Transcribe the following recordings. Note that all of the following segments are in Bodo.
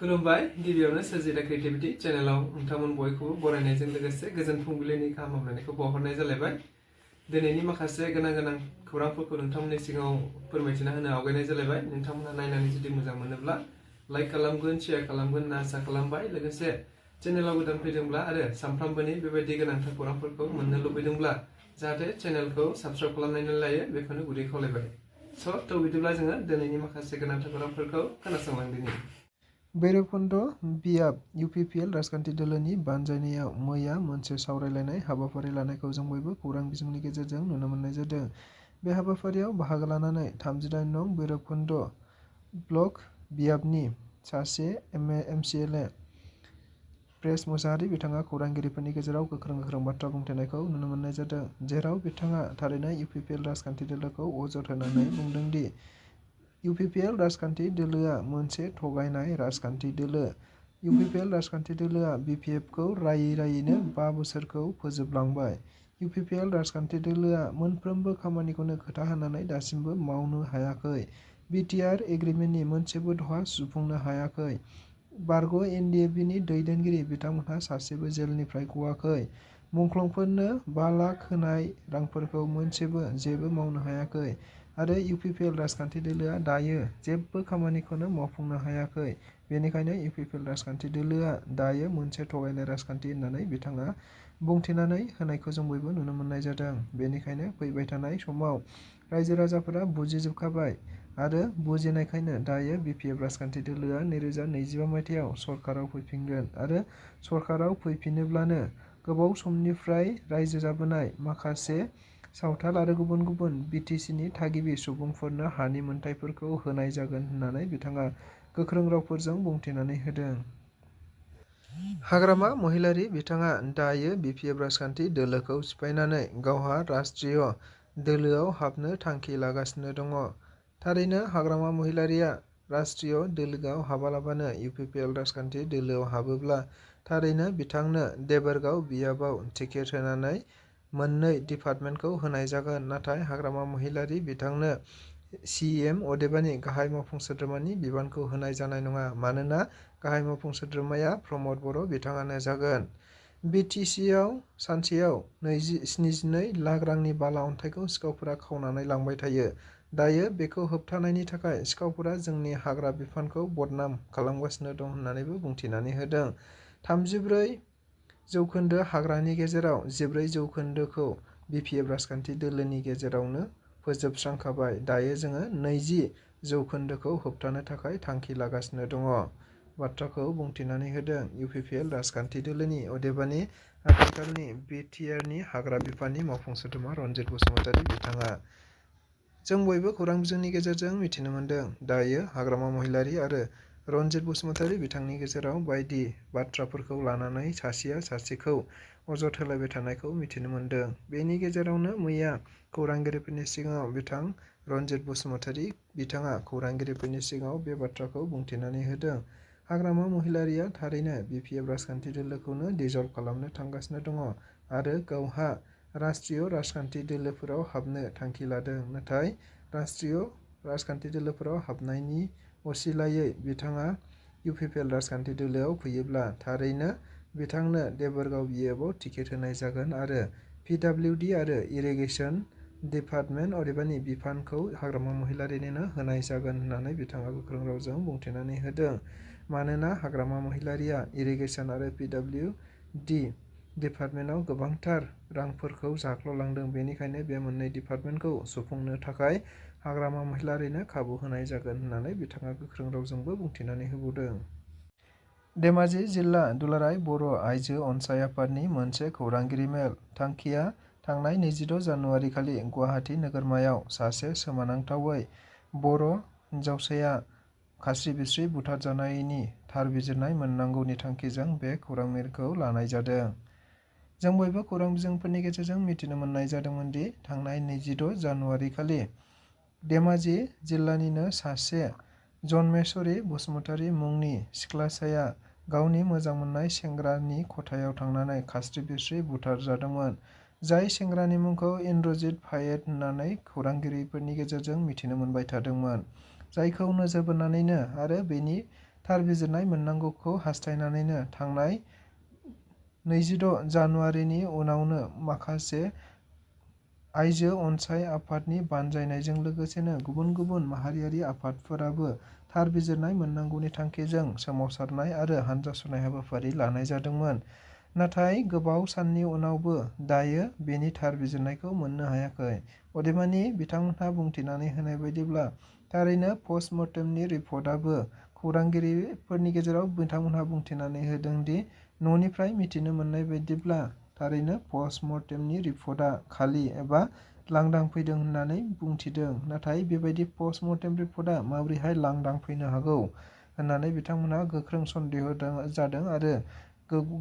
खुलुमबाय गिबियावनो सोरजिदा क्रिएटिभिटी चेनेलाव नोंथांमोन बयखौबो बरायनायजों लोगोसे गोजोन फुंबिलिनि गाहाम हामलायनायखौ बावहरनाय जालायबाय। दिनैनि माखासे गोनां खौरांफोरखौ नोंथांमोननि सिगाङाव फोरमायथिना होनो आवगायनाय जालायबाय। नोंथांमोना नायनानै जुदि मोजां मोनोब्ला लाइक खालामगोन, शेयार खालामगोन होनना आसा खालामबाय। लोगोसे चेनेलाव गोदान फैदोंब्ला आरो सानफ्रामबोनि बेबायदि गोनांथार खौरांफोरखौ मोननो लुबैदोंब्ला जाहाथे चेनेलखौ साबस्क्राइब खालामनानै लायो बेखौनो गुरै खावलायबाय। थ' बिदिब्ला जोङो दिनैनि माखासे गोनांथार खौरांफोरखौ खोनासंलांदिनि। भैरबकुंड बियाब इउपिपिएल राजखान्थि दोलोनि बानजायनायाव मैया मोनसे सावरायलायनाय हाबाफारि लानायखौ जों बयबो खौरां बिजोंनि गेजेरजों नुनो मोननाय जादों। बे हाबाफारियाव बाहागो लानानै 38 नं भैरबकुंड ब्लक बियाबनि सासे एमसिएलए प्रेस मुसाहारि बिथाङा खौरांगिरिफोरनि गेजेराव गोख्रों बाथ्रा बुंथिनायखौ नुनो मोननाय जादों, जेराव बिथाङा थारैनो इउपिपिएल राजखान्थि दोलोखौ अजद होनानै बुंदों दि इउपिपिएल राजखान्थि दोलोआ मोनसे थगायनाय राजखान्थि दोलो। इउपिपिएल राजखान्थि दोलोआ बिपिएफखौ रायैनो 5 बोसोरखौ फोजोबलांबाय। इउपिपिएल राजखान्थि दोलोआ मोनफ्रोमबो खामानिखौनो खोथा होनानै दासिमबो मावनो हायाखै। बिटिआर एग्रिमेन्टनि मोनसेबो दफा सुफुंनो हायाखै। बारग' एनडिएफबिनि दैदेनगिरि बिथांमोनहा सासेबो जेलनिफ्राय गवाखै। मुंख्लंफोरनो 5 लाख होनाय रांफोरखौ मोनसेबो जेबो मावनो हायाखै आरो इउपिपिएल राजखान्थि दोलोआ दायो जेबो खामानिखौनो मावफुंनो हायाखै। बेनिखायनो इउपिपिएल राजखान्थि दोलोआ दायो मोनसे थगायनाय राजखान्थि होननानै बिथाङा बुंथिनानै होनायखौ जों बयबो नुनो मोननाय जादों। बेनिखायनो फैबाय थानाय समाव रायजो राजाफोरा बुजिजोबखाबाय आरो बुजिनायखायनो दायो बिपिएफ राजखान्थि दोलोआ 2025 मायथाइयाव सरकाराव फैफिनगोन आरो सरकाराव फैफिनोब्लानो गोबाव समनिफ्राय रायजो जाबोनाय माखासे सावथाल आरो गुबुन बिटिसिनि थागिबि सुबुंफोरनो हानि मोनथायफोरखौ होनाय जागोन होननानै बिथाङा गोख्रों रावफोरजों बुंथिनानै होदों। हाग्रामा महिलारी बिथाङा दायो बिपिएफ राजखान्थि दोलोखौ सिफायनानै गावहा राष्ट्रीय दोलोआव हाबनो थांखि लागासिनो दङ। थारैनो हाग्रामा महिलारीआ राष्ट्रीय दोलोआव हाबालाबानो इउपिपिएल राजखान्थि दोलोआव हाबोब्ला थारैनो बिथांनो देबोरगाव बियाबाव टिकेट होनानै मोननै डिपार्टमेन्टखौ होनाय जागोन। नाथाय हाग्रामा महिलारी बिथांनो सिएम अदेबानि गाहाय मावफुं सोद्रोमानि बिबानखौ होनाय जानाय नङा, मानोना गाहाय मावफुं सोद्रोमाया प्रमद बर' बिथाङानो जागोन। बिटिसिआव सानसेयाव 72 लाख रांनि बाला अन्थाइखौ सिखावफोरा खावनानै लांबाय थायो। दायो बेखौ होबथानायनि थाखाय सिखावफोरा जोंनि हाग्रा बिफानखौ बदनाम खालामगासिनो दं होननानैबो बुंथिनानै होदों। 34% हाग्रानि गेजेराव 14% बिपिएफ राजखान्थि दोलोनि गेजेरावनो फोजोबस्रांखाबाय। दायो जोङो 20% होबथानो थाखाय थांखि लागासिनो दङ बाथ्राखौ बुंथिनानै होदों इउपिपिएल राजखान्थि दोलोनि अदेबानि आथिखालनि बिटिआरनि हाग्रा बिफाननि मावफुं सोद्रोमा रनजित बसुमतारी बिथाङा। जों बयबो खौरां बिजोंनि गेजेरजों मिथिनो मोन्दों दायो हाग्रामा महिलारी आरो रनजित बसुमतारी बिथांनि गेजेराव बायदि बाथ्राफोरखौ लानानै सासेया सासेखौ अजद होलायबाय थानायखौ मिथिनो मोन्दों। बेनि गेजेरावनो मैया खौरांगिरिफोरनि सिगाङाव बिथां रनजित बसुमतारी बिथाङा खौरांगिरिफोरनि सिगाङाव बे बाथ्राखौ बुंथिनानै होदों। हाग्रामा महिलारीआ थारैनो बिपिएफ राजखान्थि दोलोखौनो डिजल्भ खालामनो थांगासिनो दङ आरो गावहा राष्ट्रीय राजखान्थि दोलोफोराव हाबनो थांखि लादों। नाथाय राष्ट्रीय राजखान्थि दोलोफोराव हाबनायनि असिलायै बिथाङा इउपिपिएल राजखान्थि दोलोआव फैयोब्ला थारैनो बिथांनो देबोरगाव बियाबाव टिकेट होनाय जागोन आरो पिडब्लिउडि आरो इरिगेसन डिपार्टमेन्ट अदेबानि बिफानखौ हाग्रामा महिलारीनो होनाय जागोन होननानै बिथाङा गोख्रों रावजों बुंथिनानै होदों। मानोना हाग्रामा महिलारीआ इरिगेसन आरो पिडब्लिउडि डिपार्टमेन्टआव गोबांथार रांफोरखौ जाख्ल'लांदों। बेनिखायनो बे मोननै डिपार्टमेन्टखौ सुफुंनो थाखाय हाग्रामा महिलारीनो खाबु होनाय जागोन होननानै बिथाङा गोख्रों रावजोंबो बुंथिनानै होबावदों। धेमाजि जिल्ला दुलाराय बर' आइजो अनसाय आफादनि मोनसे खौरांगिरि मेल। थांखिया थांनाय 26 जानुवारि खालि गुवाहाटि नोगोरमायाव सासे सोमोनांथावै बर' हिन्जावसाया खास्रि-बिस्रि बुथारजानायनि थार बिजिरनाय मोननांगौनि थांखिजों बे खौरां मेलखौ लानाय जादों। जों बयबो खौरां बिजोंफोरनि गेजेरजों मिथिनो मोननाय जादोंमोन दि थांनाय 26 जानुवारि खालि धेमाजि जिल्लानिनो सासे जन्मेश्वरी बसुमतारी मुंनि सिख्लासाया गावनि मोजां मोननाय सेंग्रानि खथायाव थांनानै खास्रि-बिस्रि बुथारजादोंमोन। जाय सेंग्रानि मुंखौ इन्द्रजित फायेद होननानै खौरांगिरिफोरनि गेजेरजों मिथिनो मोनबाय थादोंमोन। जायखौ नोजोर बोनानैनो आरो बेनि थार बिजिरनाय मोननांगौखौ हास्थायनानैनो थांनाय 26 जानुवारिनि उनावनो माखासे आइजो अनसाय आफादनि बानजायनायजों लोगोसेनो गुबुन गुबुन माहारियारि आफादफोराबो थार बिजिरनाय मोननांगौनि थांखिजों सोमावसारनाय आरो हानजा सुरनाय हाबाफारि लानाय जादोंमोन। नाथाय गोबाव साननि उनावबो दायो बेनि थार बिजिरनायखौ मोननो हायाखै। अदेबानि बिथांमोनहा बुंथिनानै होनाय बायदिब्ला थारैनो पस्टमर्टेमनि रिपर्टआबो खौरांगिरिफोरनि गेजेराव बिथांमोनहा बुंथिनानै होदों दि न'निफ्राय मिथिनो मोननाय बायदिब्ला थारैनो पस्टमर्टेमनि रिपर्टआ खालि एबा लांदां फैदों होननानै बुंथिदों। नाथाय बेबायदि पस्टमर्टेम रिपर्टआ माबोरैहाय लांदां फैनो हागौ होननानै बिथांमोनहा गोख्रों सन्देह जादों आरो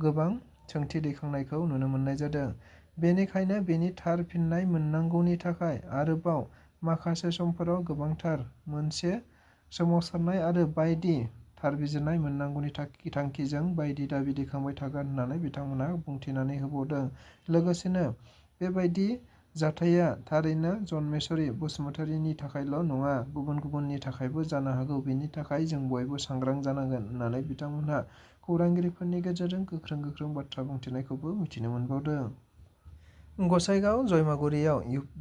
गोबां सोंथि दैखांनायखौ नुनो मोननाय जादों। बेनिखायनो बेनि थार फिननाय मोननांगौनि थाखाय आरोबाव माखासे समफोराव गोबांथार मोनसे सोमावसारनाय आरो बायदि थार बिजिरनाय मोननांगौनि थांखिजों बायदि दाबि दैखांबाय थागोन होननानै बिथांमोनहा बुंथिनानै होबावदों। लोगोसेनो बेबायदि जाथाया थारैनो जनमेश्वरी बसुमतारीनि थाखायल' नङा, गुबुन गुबुननि थाखायबो जानो हागौ। बेनि थाखाय जों बयबो सांग्रां जानांगोन होननानै बिथांमोनहा खौरांगिरिफोरनि गेजेरजों गोख्रों बाथ्रा बुंथिनायखौबो मिथिनो मोनबावदों। गसाइगाव जयमागुरियाव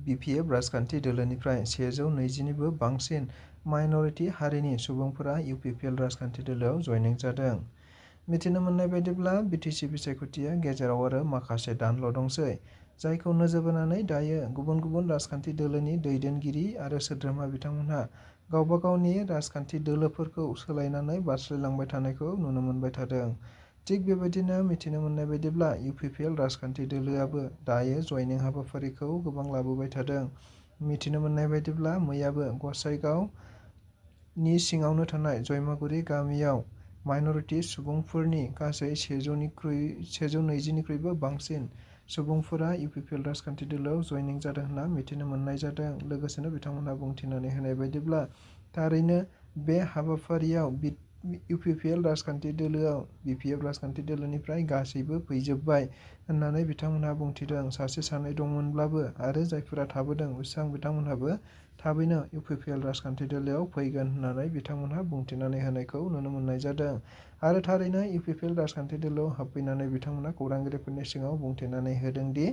बिपिएफ राजखान्थि दोलोनिफ्राय 120 निबो बांसिन माइनरिटि हारिनि सुबुंफोरा इउपिपिएल राजखान्थि दोलोआव जयनिं जादों। मिथिनो मोननाय बायदिब्ला बिटिसि बिसायख'थिया गेजेराव आरो माखासे दानल' दंसै, जायखौ नोजोर बोनानै दायो गुबुन गुबुन राजखान्थि दोलोनि दैदेनगिरि आरो सोद्रोमा बिथांमोनहा गावबा गावनि राजखान्थि दोलोफोरखौ सोलायनानै बारस्लायलांबाय थानायखौ नुनो मोनबाय थादों। थिग बेबायदिनो मिथिनो मोननाय बायदिब्ला इउपिपिएल राजखान्थि दोलोआबो दायो जयनिं हाबाफारिखौ गोबां लाबोबाय थादों। मिथिनो मोननाय बायदिब्ला मैयाबो गसाइगावनि सिङावनो थानाय जयमागुरि गामियाव माइनरिटि सुबुंफोरनि गासै 120 निख्रुइबो बांसिन सुबुंफोरा इउपिपिएल राजखान्थि दोलोआव जयनिं जादों होनना मिथिनो मोननाय जादों। लोगोसेनो बिथांमोनहा बुंथिनानै होनाय बायदिब्ला थारैनो बे हाबाफारियाव इउपिपिएल राजखान्थि दोलोआव बिपिएफ राजखान्थि दोलोनिफ्राय गासैबो फैजोबबाय होननानै बिथांमोनहा बुंथिदों। सासे सानै दंमोनब्लाबो आरो जायफोरा थाबोदों बिथांमोनहाबो थाबैनो इउपिपिएल राजखान्थि दोलोआव फैगोन होननानै बिथांमोनहा बुंथिनानै होनायखौ नुनो मोननाय जादों। आरो थारैनो इउपिपिएल राजखान्थि दोलोआव हाबफैनानै बिथांमोनहा खौरांगिरिफोरनि सिगाङाव बुंथिनानै होदों दि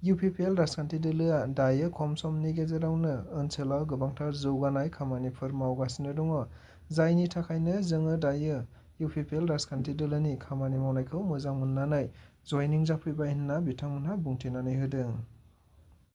इउपिपिएल राजखान्थि दोलोआ दायो खम समनि गेजेरावनो ओनसोलाव गोबांथार जौगानाय खामानिफोर मावगासिनो दङ, जायनि थाखायनो जोङो दायो इउपिपिएल राजखान्थि दोलोनि खामानि मावनायखौ मोजां मोननानै जयनिं जाफैबाय होनना बिथांमोनहा बुंथिनानै होदों।